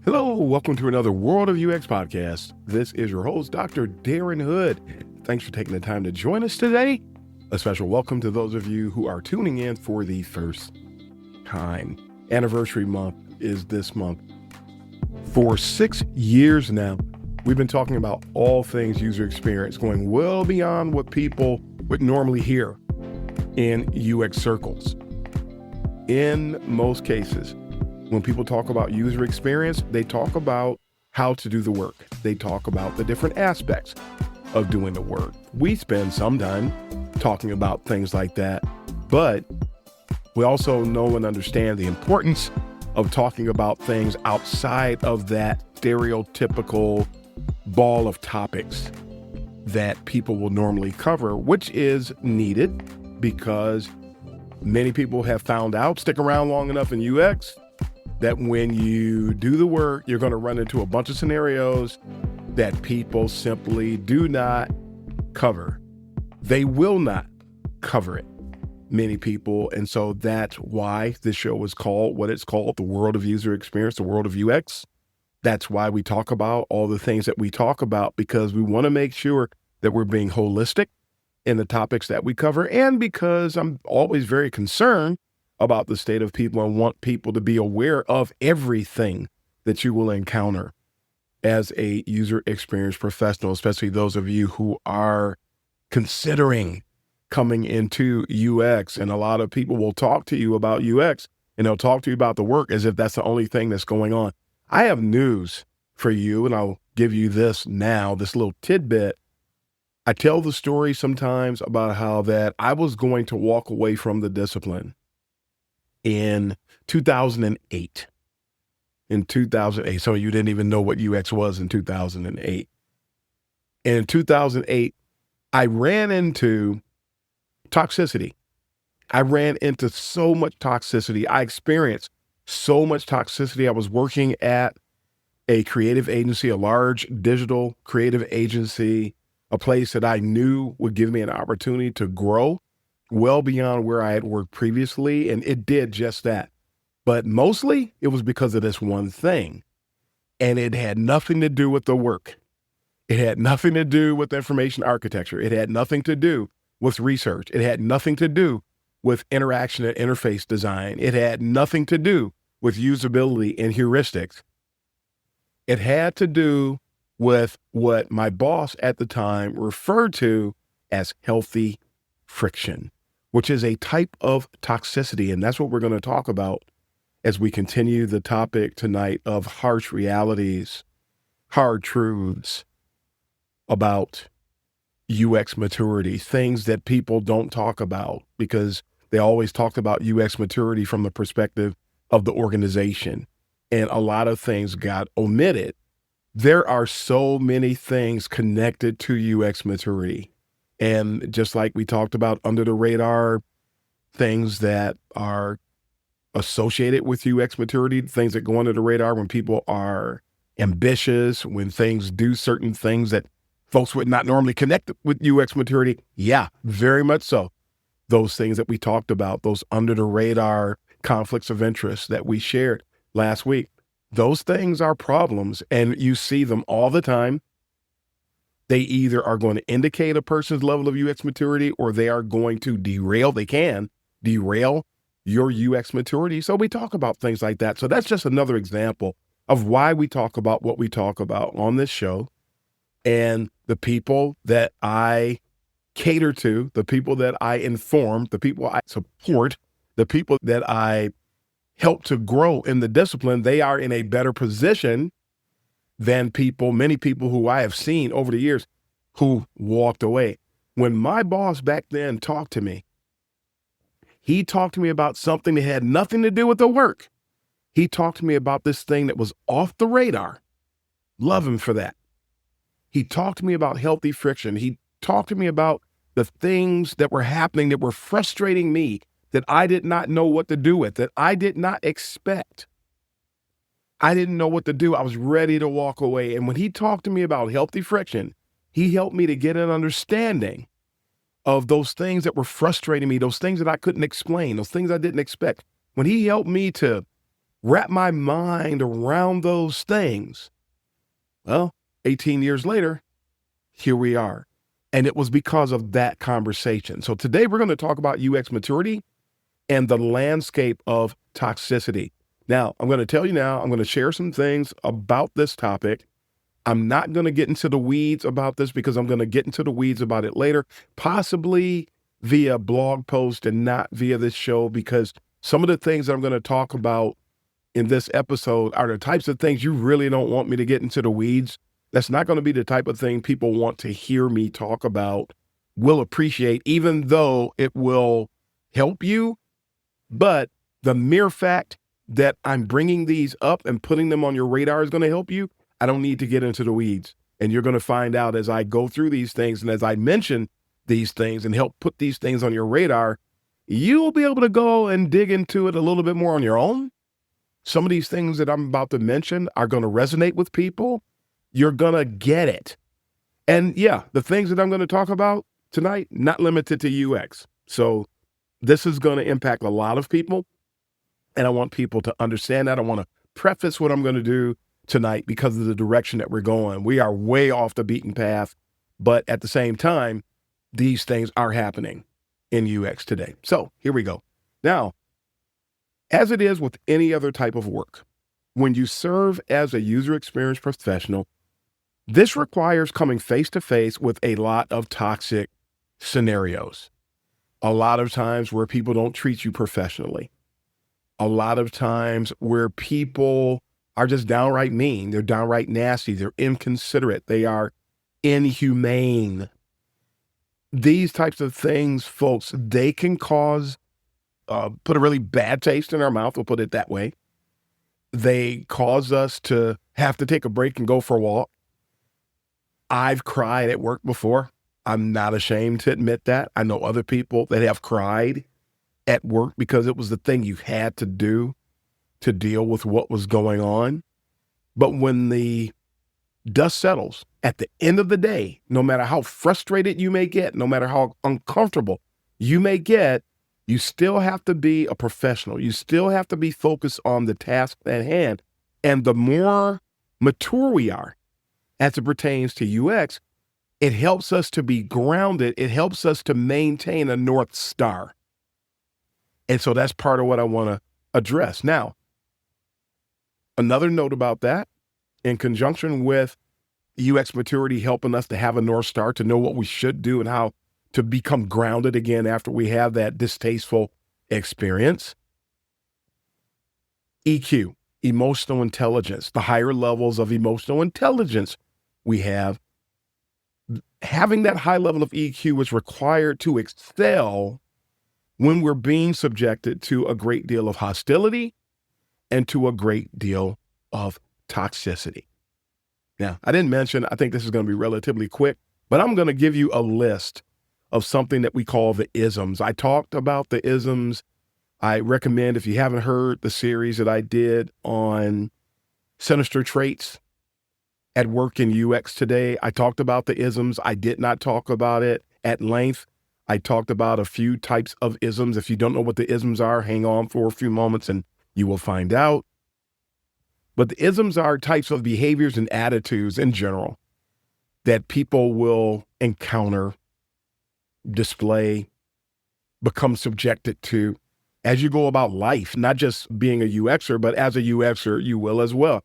Hello, welcome to another World of UX podcast. This is your host, Dr. Darren Hood. Thanks for taking the time to join us today. A special welcome to those of you who are tuning in for the first time. Anniversary month is this month. For 6 years now, we've been talking about all things user experience, going well beyond what people would normally hear in UX circles. In most cases, when people talk about user experience, they talk about how to do the work. They talk about the different aspects of doing the work. We spend some time talking about things like that, but we also know and understand the importance of talking about things outside of that stereotypical ball of topics that people will normally cover, which is needed because many people have found out, stick around long enough in UX, that when you do the work, you're going to run into a bunch of scenarios that people simply do not cover. They will not cover it, many people. And so that's why this show is called what it's called, the world of user experience, the world of UX. That's why we talk about all the things that we talk about, because we want to make sure that we're being holistic in the topics that we cover. And because I'm always very concerned about the state of people and want people to be aware of everything that you will encounter as a user experience professional, especially those of you who are considering coming into UX. And a lot of people will talk to you about UX and they'll talk to you about the work as if that's the only thing that's going on. I have news for you, and I'll give you this now, this little tidbit. I tell the story sometimes about how that I was going to walk away from the discipline in 2008. In 2008, so you didn't even know what UX was in 2008. And in 2008, I ran into toxicity. I ran into so much toxicity. I experienced so much toxicity. I was working at a creative agency, a large digital creative agency, a place that I knew would give me an opportunity to grow well beyond where I had worked previously. And it did just that. But mostly it was because of this one thing. And it had nothing to do with the work. It had nothing to do with information architecture. It had nothing to do with research. It had nothing to do with interaction and interface design. It had nothing to do with usability and heuristics. It had to do with what my boss at the time referred to as healthy friction, which is a type of toxicity. And that's what we're going to talk about as we continue the topic tonight of harsh realities, hard truths about UX maturity, things that people don't talk about because they always talk about UX maturity from the perspective of the organization. And a lot of things got omitted. There are so many things connected to UX maturity. And just like we talked about under the radar, things that are associated with UX maturity, things that go under the radar when people are ambitious, when things do certain things that folks would not normally connect with UX maturity. Yeah, very much so. Those things that we talked about, those under the radar conflicts of interest that we shared last week, those things are problems and you see them all the time. They either are going to indicate a person's level of UX maturity or they are going to they can derail your UX maturity. So we talk about things like that. So that's just another example of why we talk about what we talk about on this show. And the people that I cater to, the people that I inform, the people I support, the people that I help to grow in the discipline, they are in a better position than many people who I have seen over the years who walked away. When my boss back then talked to me, he talked to me about something that had nothing to do with the work. He talked to me about this thing that was off the radar. Love him for that. He talked to me about healthy friction. He talked to me about the things that were happening that were frustrating me, that I did not know what to do with, that I did not expect. I didn't know what to do. I was ready to walk away. And when he talked to me about healthy friction, he helped me to get an understanding of those things that were frustrating me, those things that I couldn't explain, those things I didn't expect. When he helped me to wrap my mind around those things, well, 18 years later, here we are. And it was because of that conversation. So today we're going to talk about UX maturity and the landscape of toxicity. Now, I'm going to tell you now, I'm going to share some things about this topic. I'm not going to get into the weeds about this because I'm going to get into the weeds about it later, possibly via blog post and not via this show, because some of the things that I'm going to talk about in this episode are the types of things you really don't want me to get into the weeds. That's not going to be the type of thing people want to hear me talk about, will appreciate, even though it will help you. But the mere fact that I'm bringing these up and putting them on your radar is going to help you. I don't need to get into the weeds. And you're going to find out as I go through these things and as I mention these things and help put these things on your radar, you'll be able to go and dig into it a little bit more on your own. Some of these things that I'm about to mention are going to resonate with people. You're going to get it. And yeah, the things that I'm going to talk about tonight, not limited to UX. So this is going to impact a lot of people. And I want people to understand that. I want to preface what I'm going to do tonight because of the direction that we're going. We are way off the beaten path, but at the same time, these things are happening in UX today. So here we go. Now, as it is with any other type of work, when you serve as a user experience professional, this requires coming face to face with a lot of toxic scenarios. A lot of times where people don't treat you professionally. A lot of times where people are just downright mean. They're downright nasty. They're inconsiderate. They are inhumane. These types of things, folks, they can cause, put a really bad taste in our mouth, we'll put it that way. They cause us to have to take a break and go for a walk. I've cried at work before. I'm not ashamed to admit that. I know other people that have cried at work because it was the thing you had to do to deal with what was going on. But when the dust settles, at the end of the day, no matter how frustrated you may get, no matter how uncomfortable you may get, you still have to be a professional. You still have to be focused on the task at hand. And the more mature we are as it pertains to UX, it helps us to be grounded. It helps us to maintain a North Star. And so that's part of what I want to address. Now, another note about that, in conjunction with UX maturity helping us to have a North Star, to know what we should do and how to become grounded again after we have that distasteful experience. EQ, emotional intelligence, the higher levels of emotional intelligence we have. Having that high level of EQ is required to excel when we're being subjected to a great deal of hostility and to a great deal of toxicity. Now, I didn't mention, I think this is going to be relatively quick, but I'm going to give you a list of something that we call the isms. I talked about the isms. I recommend, if you haven't heard the series that I did on sinister traits at work in UX today, I talked about the isms. I did not talk about it at length. I talked about a few types of isms. If you don't know what the isms are, hang on for a few moments and you will find out. But the isms are types of behaviors and attitudes in general that people will encounter, display, become subjected to as you go about life, not just being a UXer, but as a UXer, you will as well.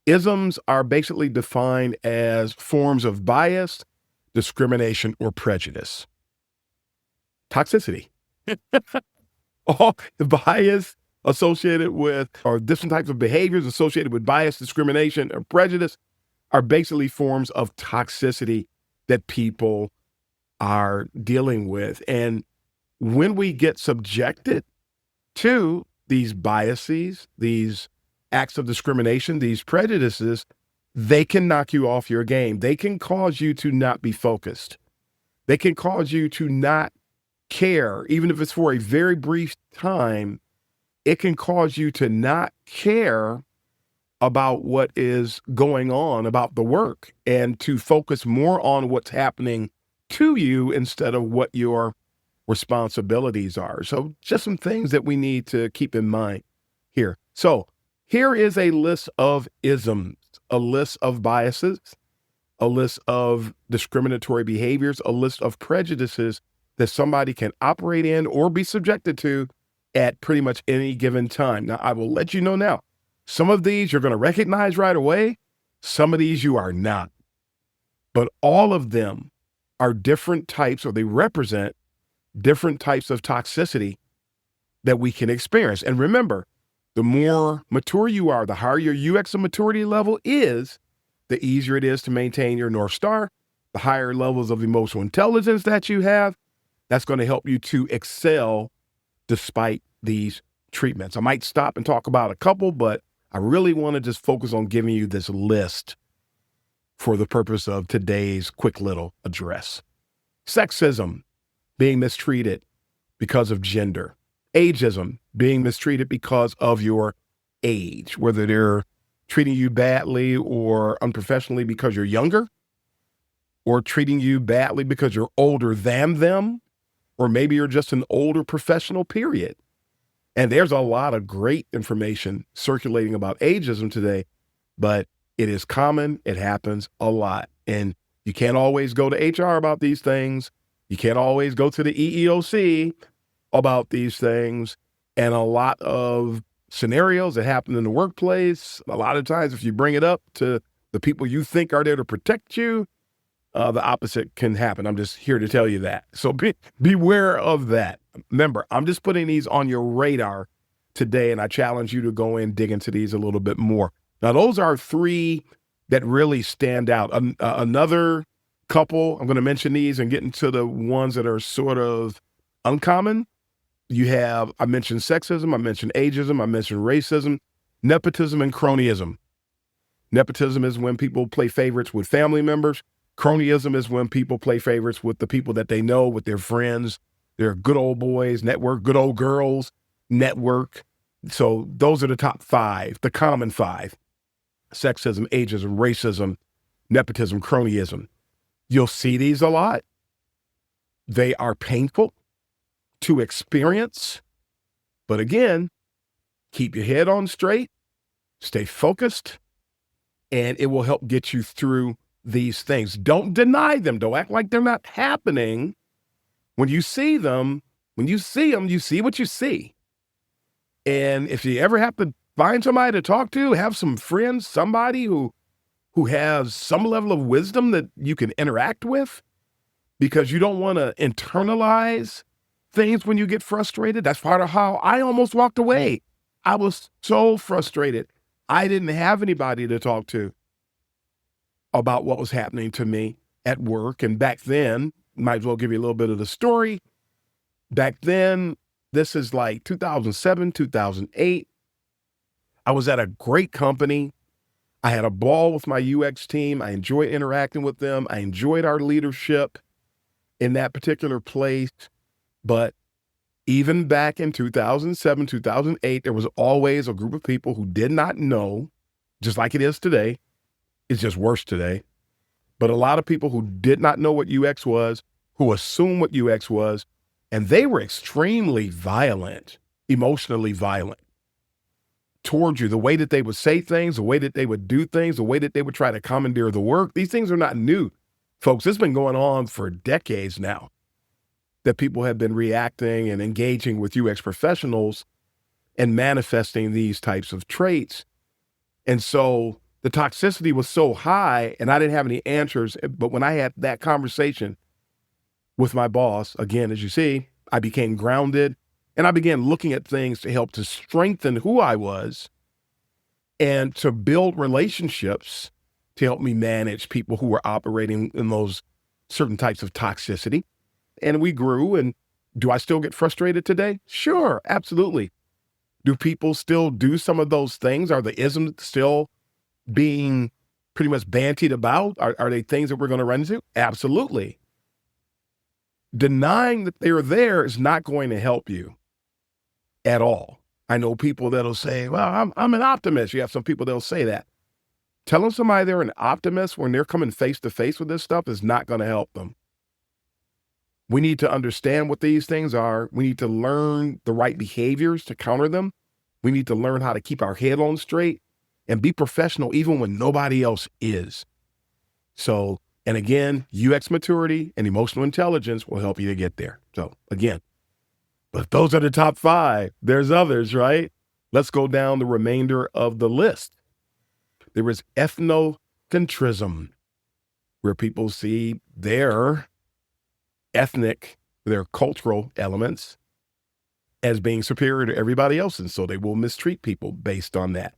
Isms are basically defined as forms of bias, discrimination, or prejudice. Toxicity. All the bias associated with, or different types of behaviors associated with bias, discrimination, or prejudice are basically forms of toxicity that people are dealing with. And when we get subjected to these biases, these acts of discrimination, these prejudices, they can knock you off your game. They can cause you to not be focused. They can cause you to not care, even if it's for a very brief time. It can cause you to not care about what is going on, about the work, and to focus more on what's happening to you instead of what your responsibilities are. So just some things that we need to keep in mind here. So here is a list of isms, a list of biases, a list of discriminatory behaviors, a list of prejudices that somebody can operate in or be subjected to at pretty much any given time. Now, I will let you know now, some of these you're going to recognize right away. Some of these you are not. But all of them are different types, or they represent different types of toxicity that we can experience. And remember, the more mature you are, the higher your UX and maturity level is, the easier it is to maintain your North Star, the higher levels of emotional intelligence that you have. That's going to help you to excel despite these treatments. I might stop and talk about a couple, but I really want to just focus on giving you this list for the purpose of today's quick little address. Sexism, being mistreated because of gender. Ageism, being mistreated because of your age, whether they're treating you badly or unprofessionally because you're younger, or treating you badly because you're older than them, or maybe you're just an older professional, period. And there's a lot of great information circulating about ageism today, but it is common. It happens a lot. And you can't always go to HR about these things. You can't always go to the EEOC about these things. And a lot of scenarios that happen in the workplace, a lot of times if you bring it up to the people you think are there to protect you, the opposite can happen. I'm just here to tell you that. So beware of that. Remember, I'm just putting these on your radar today, and I challenge you to go in and dig into these a little bit more. Now, those are three that really stand out. Another couple, I'm going to mention these and get into the ones that are sort of uncommon. I mentioned sexism, I mentioned ageism, I mentioned racism, nepotism, and cronyism. Nepotism is when people play favorites with family members. Cronyism is when people play favorites with the people that they know, with their friends. They're good old boys, network, good old girls, network. So those are the top five, the common five: sexism, ageism, racism, nepotism, cronyism. You'll see these a lot. They are painful to experience. But again, keep your head on straight, stay focused, and it will help get you through these things. Don't deny them. Don't act like they're not happening. When you see them, you see what you see. And if you ever have to find somebody to talk to, have some friends, somebody who has some level of wisdom that you can interact with, because you don't want to internalize things when you get frustrated. That's part of how I almost walked away. I was so frustrated. I didn't have anybody to talk to about what was happening to me at work. And back then, might as well give you a little bit of the story. Back then, this is like 2007, 2008. I was at a great company. I had a ball with my UX team. I enjoyed interacting with them. I enjoyed our leadership in that particular place. But even back in 2007, 2008, there was always a group of people who did not know, just like it is today. It's just worse today. But a lot of people who did not know what UX was, who assumed what UX was, and they were extremely violent, emotionally violent towards you. The way that they would say things, the way that they would do things, the way that they would try to commandeer the work. These things are not new, folks. It's been going on for decades now, that people have been reacting and engaging with UX professionals and manifesting these types of traits. And so the toxicity was so high, and I didn't have any answers. But when I had that conversation with my boss, again, as you see, I became grounded, and I began looking at things to help to strengthen who I was and to build relationships to help me manage people who were operating in those certain types of toxicity. And we grew. And do I still get frustrated today? Sure, absolutely. Do people still do some of those things? Are the isms still being pretty much bantied about? Are they things that we're going to run into? Absolutely. Denying that they're there is not going to help you at all. I know people that'll say, well, I'm an optimist. You have some people that'll say that. Telling somebody they're an optimist when they're coming face to face with this stuff is not going to help them. We need to understand what these things are. We need to learn the right behaviors to counter them. We need to learn how to keep our head on straight and be professional even when nobody else is. So, and again, UX maturity and emotional intelligence will help you to get there. So again, but those are the top 5. There's others, right? Let's go down the remainder of the list. There is ethnocentrism, where people see their cultural elements as being superior to everybody else, and so they will mistreat people based on that.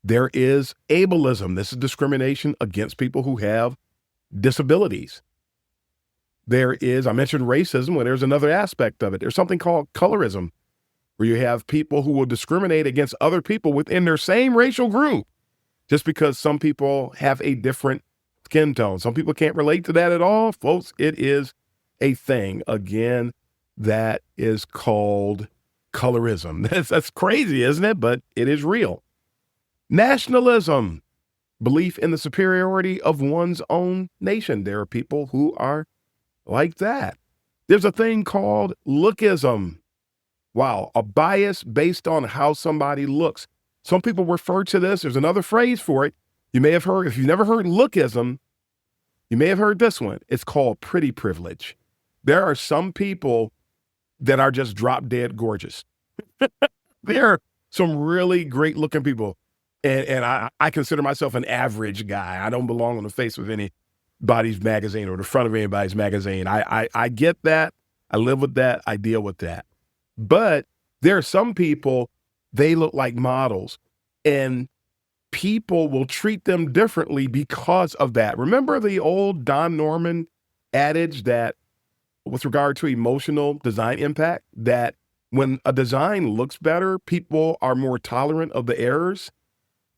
There is ableism. This is discrimination against people who have disabilities. There is, I mentioned racism, where there's another aspect of it. There's something called colorism, where you have people who will discriminate against other people within their same racial group just because some people have a different skin tone. Some people can't relate to that at all. Folks, it is a thing. Again, that is called colorism. That's crazy, isn't it? But it is real. Nationalism, belief in the superiority of one's own nation. There are people who are like that. There's a thing called lookism. Wow, a bias based on how somebody looks. Some people refer to this, there's another phrase for it. You may have heard, if you've never heard lookism, you may have heard this one. It's called pretty privilege. There are some people that are just drop dead gorgeous. There are some really great looking people. And I consider myself an average guy. I don't belong on the face of anybody's magazine or the front of anybody's magazine. I get that. I live with that. I deal with that. But there are some people, they look like models, and people will treat them differently because of that. Remember the old Don Norman adage that with regard to emotional design impact, that when a design looks better, people are more tolerant of the errors?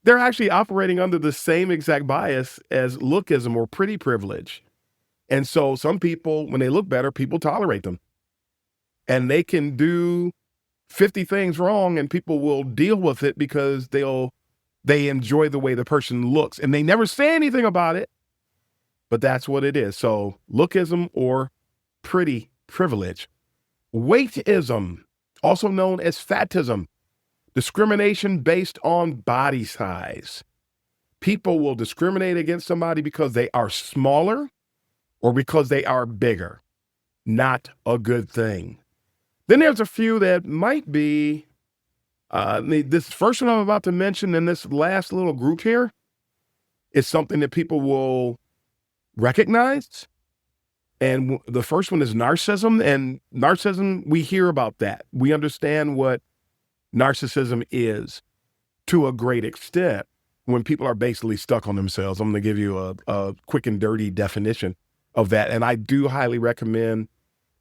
They're actually operating under the same exact bias as lookism or pretty privilege. And so some people, when they look better, people tolerate them. And they can do 50 things wrong and people will deal with it because they enjoy the way the person looks. And they never say anything about it, but that's what it is. So lookism or pretty privilege. Weightism, also known as fatism. Discrimination based on body size. People will discriminate against somebody because they are smaller or because they are bigger. Not a good thing. Then there's a few that might be, this first one I'm about to mention in this last little group here is something that people will recognize. And the first one is narcissism. And narcissism, we hear about that. We understand what narcissism is to a great extent when people are basically stuck on themselves. I'm going to give you a quick and dirty definition of that. And I do highly recommend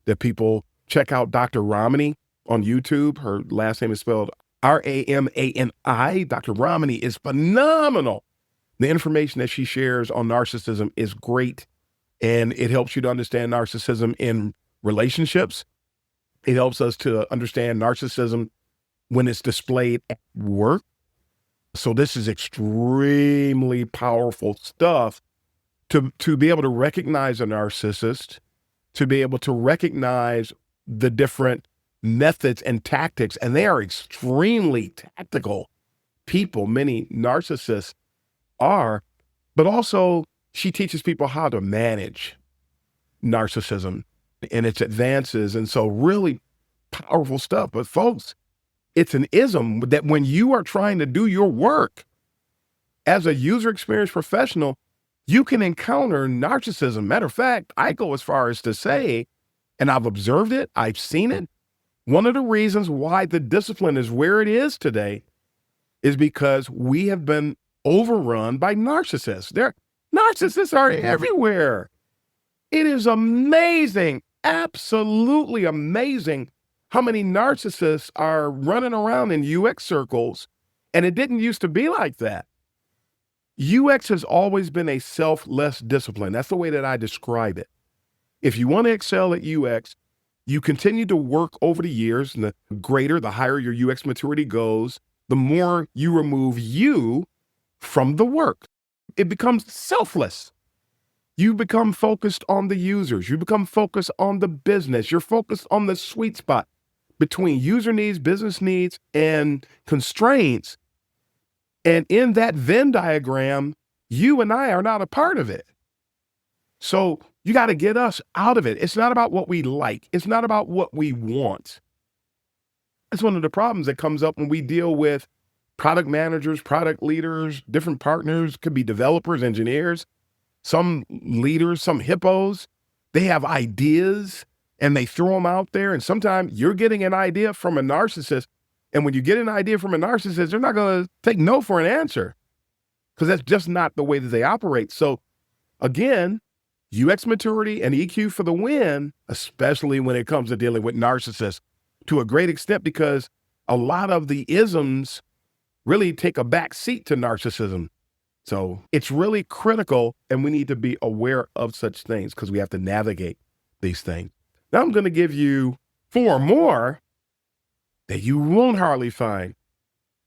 that people check out Dr. Ramani on YouTube. Her last name is spelled Ramani. Dr. Ramani is phenomenal. The information that she shares on narcissism is great. And it helps you to understand narcissism in relationships. It helps us to understand narcissism when it's displayed at work. So this is extremely powerful stuff to be able to recognize a narcissist, to be able to recognize the different methods and tactics. And they are extremely tactical people. Many narcissists are, but also she teaches people how to manage narcissism and its advances. And so really powerful stuff. But folks, it's an ism that when you are trying to do your work as a user experience professional, you can encounter narcissism. Matter of fact, I go as far as to say, and I've observed it, I've seen it. One of the reasons why the discipline is where it is today is because we have been overrun by narcissists. Narcissists are everywhere. It is amazing, absolutely amazing how many narcissists are running around in UX circles, and it didn't used to be like that. UX has always been a selfless discipline. That's the way that I describe it. If you want to excel at UX, you continue to work over the years, and the higher your UX maturity goes, the more you remove you from the work. It becomes selfless. You become focused on the users. You become focused on the business. You're focused on the sweet spot between user needs, business needs, and constraints. And in that Venn diagram, you and I are not a part of it. So you got to get us out of it. It's not about what we like. It's not about what we want. That's one of the problems that comes up when we deal with product managers, product leaders, different partners, could be developers, engineers, some leaders, some hippos. They have ideas and they throw them out there. And sometimes you're getting an idea from a narcissist. And when you get an idea from a narcissist, they're not going to take no for an answer because that's just not the way that they operate. So again, UX maturity and EQ for the win, especially when it comes to dealing with narcissists to a great extent, because a lot of the isms really take a back seat to narcissism. So it's really critical, and we need to be aware of such things because we have to navigate these things. Now I'm going to give you 4 more that you won't hardly find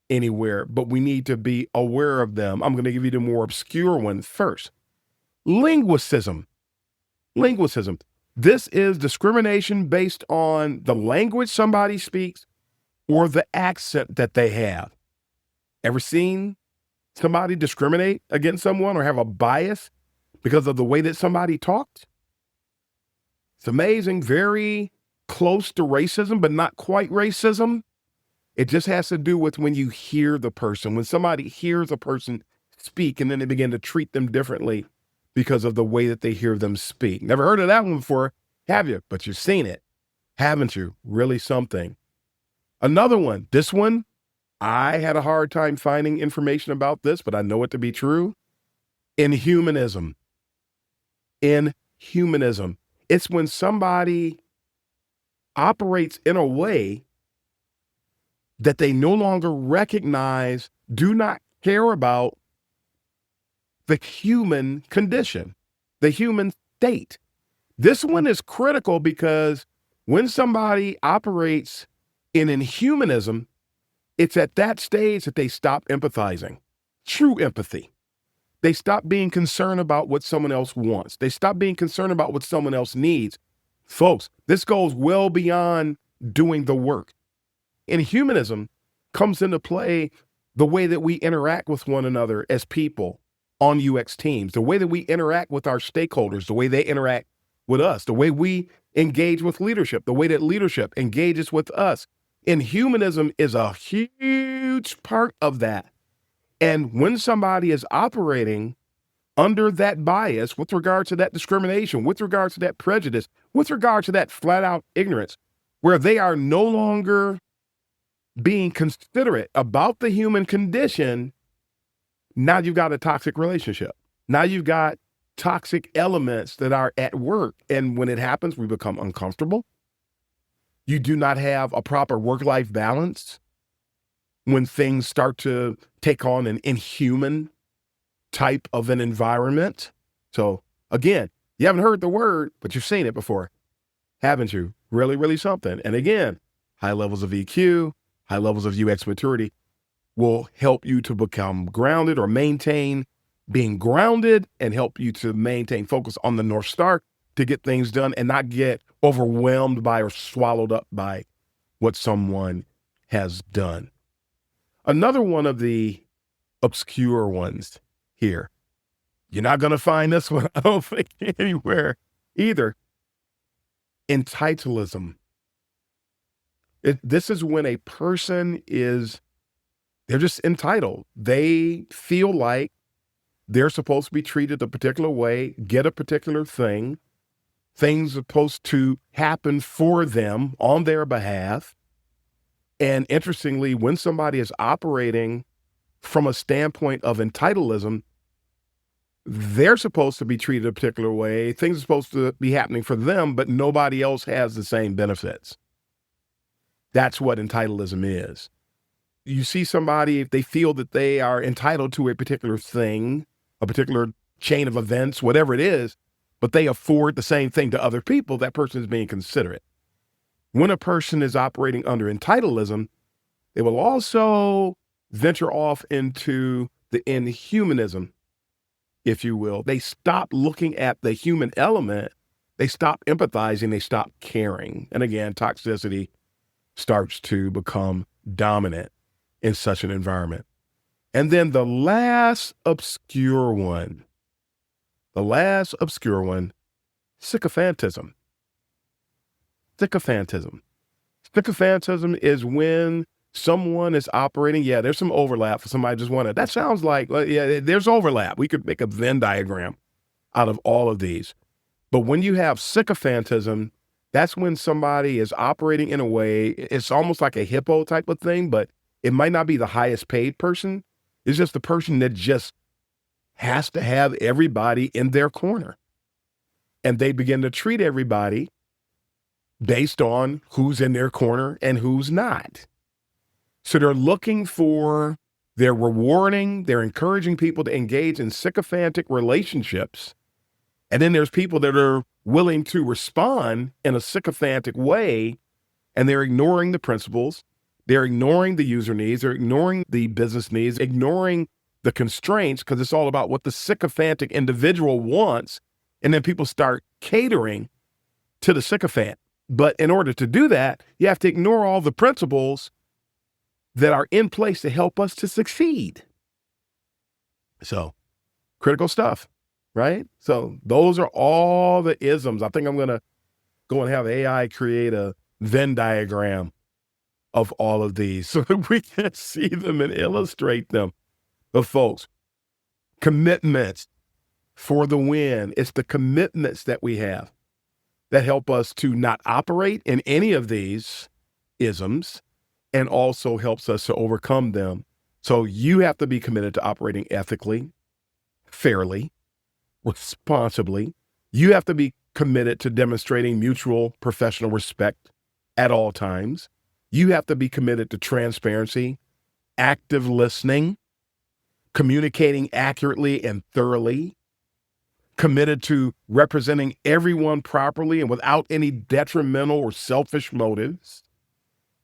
anywhere, but we need to be aware of them. I'm going to give you the more obscure one first. Linguicism. Linguicism. This is discrimination based on the language somebody speaks or the accent that they have. Ever seen somebody discriminate against someone or have a bias because of the way that somebody talked? It's amazing, very close to racism, but not quite racism. It just has to do with when you hear the person, when somebody hears a person speak and then they begin to treat them differently because of the way that they hear them speak. Never heard of that one before, have you? But you've seen it, haven't you? Really something. Another one, this one, I had a hard time finding information about this, but I know it to be true. Inhumanism. Inhumanism. It's when somebody operates in a way that they no longer recognize, do not care about the human condition, the human state. This one is critical because when somebody operates in inhumanism, it's at that stage that they stop empathizing, true empathy. They stop being concerned about what someone else wants. They stop being concerned about what someone else needs. Folks, this goes well beyond doing the work. Inhumanism comes into play the way that we interact with one another as people on UX teams, the way that we interact with our stakeholders, the way they interact with us, the way we engage with leadership, the way that leadership engages with us. Inhumanism is a huge part of that. And when somebody is operating under that bias with regard to that discrimination, with regard to that prejudice, with regard to that flat out ignorance, where they are no longer being considerate about the human condition, now you've got a toxic relationship. Now you've got toxic elements that are at work. And when it happens, we become uncomfortable. You do not have a proper work-life balance when things start to take on an inhuman type of an environment. So again, you haven't heard the word, but you've seen it before, haven't you? Really, really something. And again, high levels of EQ, high levels of UX maturity will help you to become grounded or maintain being grounded and help you to maintain focus on the North Star to get things done and not get overwhelmed by or swallowed up by what someone has done. Another one of the obscure ones here, you're not going to find this one, I don't think, anywhere either. Entitlism. This is when a person they're just entitled. They feel like they're supposed to be treated a particular way, get a particular thing. Things are supposed to happen for them on their behalf. And interestingly, when somebody is operating from a standpoint of entitlism, they're supposed to be treated a particular way. Things are supposed to be happening for them, but nobody else has the same benefits. That's what entitlism is. You see somebody, if they feel that they are entitled to a particular thing, a particular chain of events, whatever it is, but they afford the same thing to other people, that person is being considerate. When a person is operating under entitlism, they will also venture off into the inhumanism. if you will. They stop looking at the human element. They stop empathizing. They stop caring. And again, toxicity starts to become dominant in such an environment. And then the last obscure one, sycophantism. Sycophantism is when someone is operating. Yeah, there's some overlap for somebody just wanted. That sounds like, yeah, there's overlap. We could make a Venn diagram out of all of these. But when you have sycophantism, that's when somebody is operating in a way, it's almost like a hippo type of thing, but it might not be the highest paid person. It's just the person that just has to have everybody in their corner. And they begin to treat everybody based on who's in their corner and who's not. So they're they're rewarding, they're encouraging people to engage in sycophantic relationships. And then there's people that are willing to respond in a sycophantic way, and they're ignoring the principles. They're ignoring the user needs. They're ignoring the business needs, ignoring the constraints, because it's all about what the sycophantic individual wants. And then people start catering to the sycophant. But in order to do that, you have to ignore all the principles that are in place to help us to succeed. So, critical stuff, right? So those are all the isms. I think I'm going to go and have AI create a Venn diagram of all of these so that we can see them and illustrate them. But folks, commitments for the win. It's the commitments that we have that help us to not operate in any of these isms, and also helps us to overcome them. So you have to be committed to operating ethically, fairly, responsibly. You have to be committed to demonstrating mutual professional respect at all times. You have to be committed to transparency, active listening, communicating accurately and thoroughly, committed to representing everyone properly and without any detrimental or selfish motives.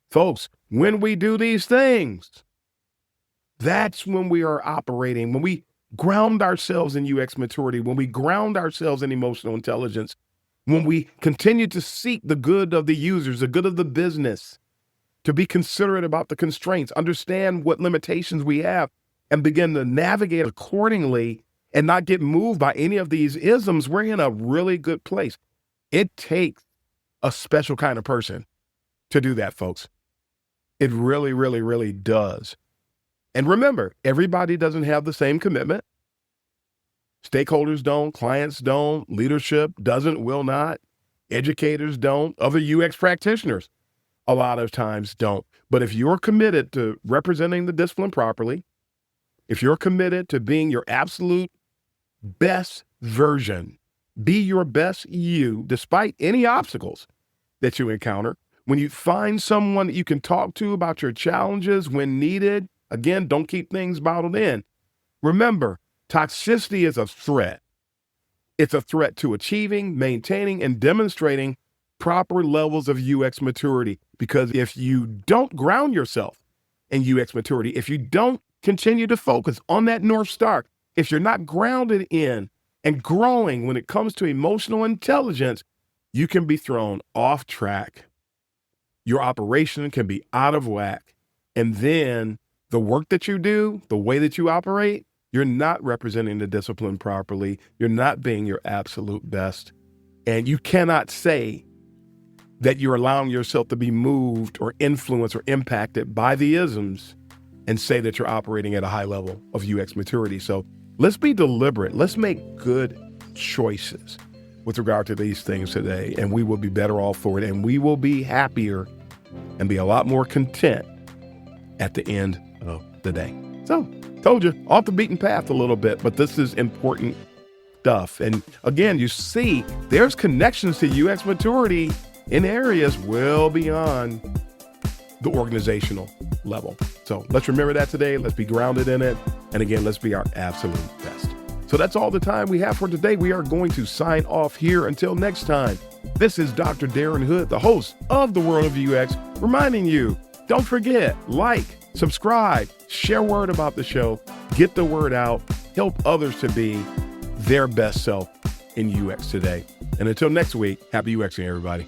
Folks, when we do these things, that's when we are operating, when we ground ourselves in UX maturity, when we ground ourselves in emotional intelligence, when we continue to seek the good of the users, the good of the business, to be considerate about the constraints, understand what limitations we have, and begin to navigate accordingly and not get moved by any of these isms, we're in a really good place. It takes a special kind of person to do that, folks. It really, really, really does. And remember, everybody doesn't have the same commitment. Stakeholders don't, clients don't, leadership doesn't, will not, educators don't, other UX practitioners a lot of times don't. But if you're committed to representing the discipline properly, if you're committed to being your absolute best version, be your best you, despite any obstacles that you encounter, when you find someone that you can talk to about your challenges when needed, again, don't keep things bottled in. Remember, toxicity is a threat. It's a threat to achieving, maintaining, and demonstrating proper levels of UX maturity. Because if you don't ground yourself in UX maturity, if you don't continue to focus on that North Star, if you're not grounded in and growing when it comes to emotional intelligence, you can be thrown off track. Your operation can be out of whack. And then the work that you do, the way that you operate, you're not representing the discipline properly. You're not being your absolute best. And you cannot say that you're allowing yourself to be moved or influenced or impacted by the isms and say that you're operating at a high level of UX maturity. So let's be deliberate. Let's make good choices with regard to these things today, and we will be better off for it, and we will be happier and be a lot more content at the end of the day. So, told you, off the beaten path a little bit, but this is important stuff. And again, you see, there's connections to UX maturity in areas well beyond the organizational level. So let's remember that today. Let's be grounded in it. And again, let's be our absolute best. So that's all the time we have for today. We are going to sign off here. Until next time, this is Dr. Darren Hood, the host of The World of UX, reminding you, don't forget, like, subscribe, share word about the show, get the word out, help others to be their best self in UX today. And until next week, happy UXing, everybody.